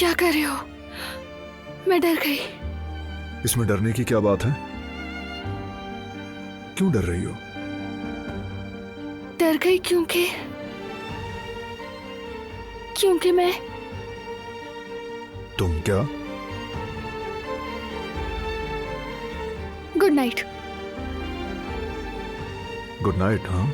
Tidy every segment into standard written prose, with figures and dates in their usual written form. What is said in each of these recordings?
क्या कर रहे हो? मैं डर गई। इसमें डरने की क्या बात है? क्यों डर रही हो? डर गई क्योंकि मैं तुम क्या? Good night. Good night. हाँ,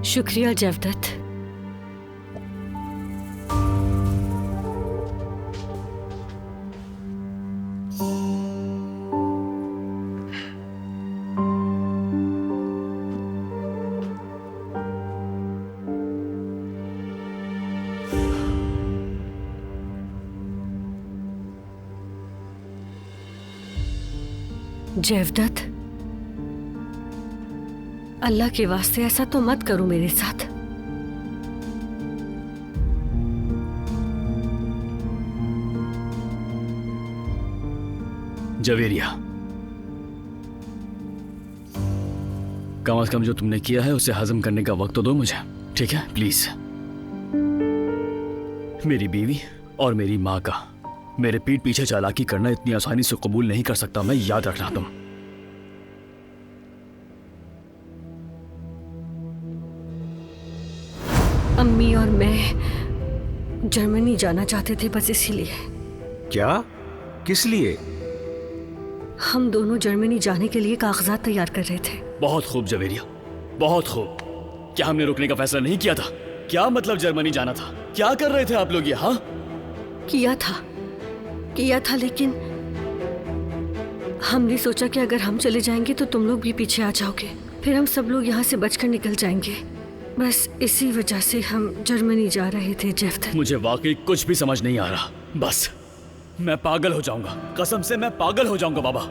शुक्रिया जयवदत्त। जयवदत्त, अल्लाह के वास्ते ऐसा तो मत करो मेरे साथ। जवेरिया, कम से कम जो तुमने किया है उसे हजम करने का वक्त तो दो मुझे, ठीक है? प्लीज। मेरी बीवी और मेरी माँ का मेरे पीठ पीछे चालाकी करना इतनी आसानी से कबूल नहीं कर सकता मैं, याद रखना तुम। अम्मी और मैं जर्मनी जाना चाहते थे, बस इसीलिए। क्या? किस लिए? हम दोनों जर्मनी जाने के लिए कागजात तैयार कर रहे थे। बहुत खूब जवेरिया, बहुत खूब। क्या हमने रुकने का फैसला नहीं किया था? क्या मतलब जर्मनी जाना था? क्या कर रहे थे आप लोग ये? हाँ, किया था, लेकिन हमने सोचा कि अगर हम चले जाएंगे तो तुम लोग भी पीछे आ जाओगे, फिर हम सब लोग यहाँ से बचकर निकल जाएंगे। बस इसी वजह से हम जर्मनी जा रहे थे जयवदत्त। मुझे वाकई कुछ भी समझ नहीं आ रहा। बस मैं पागल हो जाऊंगा, कसम से मैं पागल हो जाऊंगा बाबा।